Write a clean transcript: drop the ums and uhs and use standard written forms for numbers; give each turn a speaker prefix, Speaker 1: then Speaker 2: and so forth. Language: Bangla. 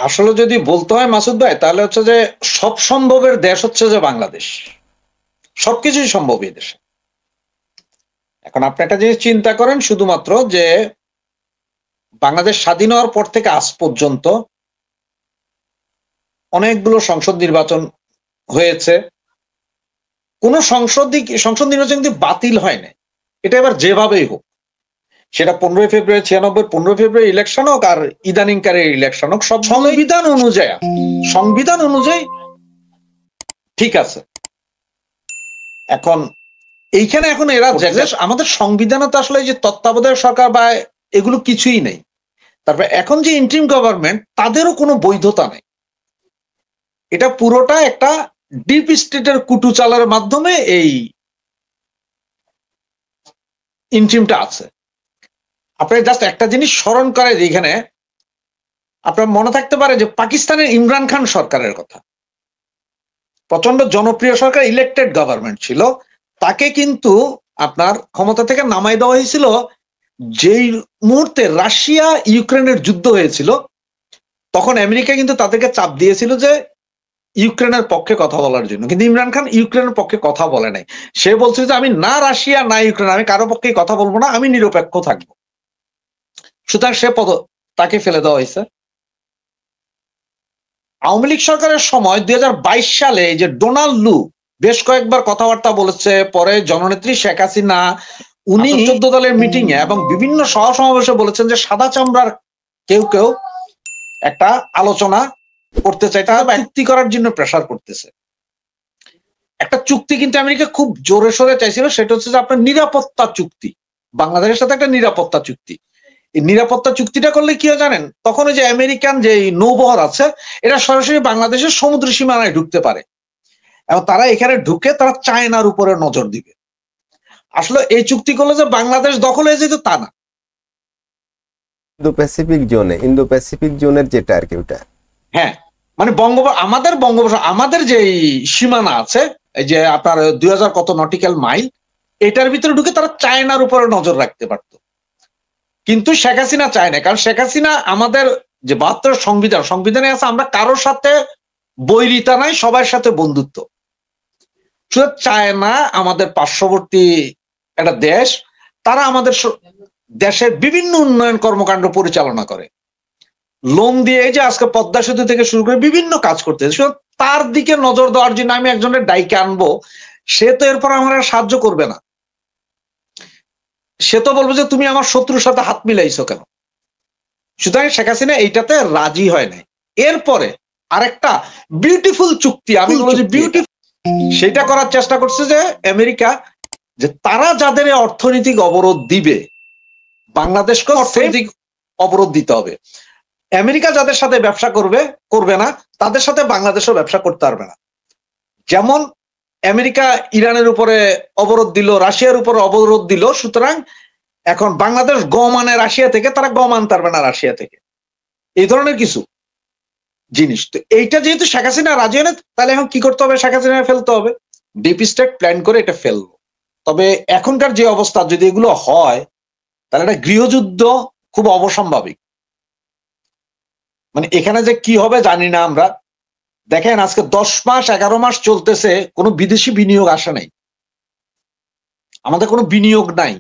Speaker 1: আসলে যদি বলতে হয় মাসুদ ভাই, তাহলে হচ্ছে যে সব সম্ভবের দেশ হচ্ছে যে বাংলাদেশ। সবকিছুই সম্ভব এই দেশে। এখন আপনি একটা জিনিস চিন্তা করেন, শুধুমাত্র যে বাংলাদেশ স্বাধীন হওয়ার পর থেকে আজ পর্যন্ত অনেকগুলো সংসদ নির্বাচন হয়েছে। কোন সংসদ নির্বাচন কিন্তু বাতিল হয় না। এটা এবার যেভাবেই হোক, সেটা 15ই ফেব্রুয়ারি 96, 15 ফেব্রুয়ারি ইলেকশন হোক আর ইদানিংকারের ইলেকশন হোক, সব সংবিধান অনুযায়ী ঠিক আছে। এখন এইখানে এখন এরা আমাদের সংবিধানে তো আসলে যে তত্ত্বাবধায়ক সরকার বা এগুলো কিছুই নেই। তারপর এখন যে ইন্টারিম গভর্নমেন্ট, তাদেরও কোনো বৈধতা নেই। এটা পুরোটা একটা ডিপ স্টেটের কুটুচালের মাধ্যমে এই ইন্টারিমটা আছে। আপনার জাস্ট একটা জিনিস স্মরণ করে, এখানে আপনার মনে থাকতে পারে যে পাকিস্তানের ইমরান খান সরকারের কথা, প্রচন্ড জনপ্রিয় সরকার, ইলেকটেড গভর্নমেন্ট ছিল। তাকে কিন্তু আপনার ক্ষমতা থেকে নামাই দেওয়া হয়েছিল যেই মুহূর্তে রাশিয়া ইউক্রেনের যুদ্ধ হয়েছিল। তখন আমেরিকা কিন্তু তাদেরকে চাপ দিয়েছিল যে ইউক্রেনের পক্ষে কথা বলার জন্য, কিন্তু ইমরান খান ইউক্রেনের পক্ষে কথা বলে নাই। সে বলছিল যে আমি না রাশিয়া না ইউক্রেন, আমি কারো পক্ষে কথা বলবো না, আমি নিরপেক্ষ থাকবো। সুতরাং তাকে ফেলে দেওয়া হয়েছে। আওয়ামী লীগ সরকারের সময় 2022 সালে এই যে ডোনাল্ড লু বেশ কয়েকবার কথাবার্তা বলেছে, পরে জননেত্রী শেখ হাসিনা উনি 14 দলের মিটিং এ এবং বিভিন্ন সমাবেশে বলেছেন যে সাদা চামড়ার কেউ কেউ একটা আলোচনা করতে চায়, তারা চুক্তি করার জন্য প্রেসার করতেছে। একটা চুক্তি কিন্তু আমেরিকা খুব জোরে সোরে চাইছিল, সেটা হচ্ছে যে আপনার নিরাপত্তা চুক্তি, বাংলাদেশের সাথে একটা নিরাপত্তা চুক্তি। এই নিরাপত্তা চুক্তিটা করলে কি হয় জানেন, তখন ওই যে আমেরিকান যে নৌবহর আছে, এটা সরাসরি বাংলাদেশের সমুদ্র সীমানায় ঢুকতে পারে এবং তারা এখানে ঢুকে তারা চায়নার উপরে নজর দিবে। আসলে এই চুক্তি করলে যে বাংলাদেশ দখল হয়ে যেত তা না।
Speaker 2: ইন্দো প্যাসিফিক জোনের যেটা আর কি, ওটা
Speaker 1: হ্যাঁ, মানে আমাদের যে সীমানা আছে, এই যে আপনার 2000 কত নটিক্যাল মাইল, এটার ভিতরে ঢুকে তারা চায়নার উপরে নজর রাখতে পারত। কিন্তু শেখ হাসিনা চায় না, কারণ শেখ হাসিনা আমাদের যে 72 সংবিধানে আছে আমরা কারোর সাথে বৈরিতা নাই, সবার সাথে বন্ধুত্ব। শুধু চায় না আমাদের পার্শ্ববর্তী একটা দেশ, তারা আমাদের দেশের বিভিন্ন উন্নয়ন কর্মকাণ্ড পরিচালনা করে, লোন দিয়ে যে আজকে পদ্মা সেতু থেকে শুরু করে বিভিন্ন কাজ করতেছে। তার দিকে নজর দেওয়ার জন্য আমি একজনের ডাইকে আনবো, সে তো এরপর আমার সাহায্য করবে না। সে তো বলবে যে তুমি আমার শত্রুর সাথে হাত মিলাইছো কেন। সুতরাং শেখ হাসিনা এইটাতে রাজি হয় নাই। এরপরে আরেকটা বিউটিফুল চুক্তি, আমি বলবো যে বিউটিফুল, সেটা করার চেষ্টা করছে যে আমেরিকা, যে তারা যাদের অর্থনৈতিক অবরোধ দিবে, বাংলাদেশকে অর্থনৈতিক অবরোধ দিতে হবে। আমেরিকা যাদের সাথে ব্যবসা করবে না, তাদের সাথে বাংলাদেশও ব্যবসা করতে পারবে না। যেমন আমেরিকা ইরানের উপরে অবরোধ দিল, রাশিয়ার উপরে অবরোধ দিল, সুতরাং এখন বাংলাদেশ গম আনে রাশিয়া থেকে, তারা গম আনতে পারবে না রাশিয়া থেকে, এই ধরনের কিছু জিনিস। তো এইটা যেহেতু শেখ হাসিনা রাজি হয় না, তাহলে এখন কি করতে হবে, শেখ হাসিনা ফেলতে হবে। ডিপ স্টেট প্ল্যান করে এটা ফেলবো। তবে এখনকার যে অবস্থা, যদি এগুলো হয়, তাহলে একটা গৃহযুদ্ধ খুব অবসম্ভাবিক। মানে এখানে যে কি হবে জানি না আমরা। দেখেন আজকে 10 মাস 11 মাস চলতেছে, কোনো বিদেশি বিনিয়োগ আসে নাই, আমাদের কোনো বিনিয়োগ নাই।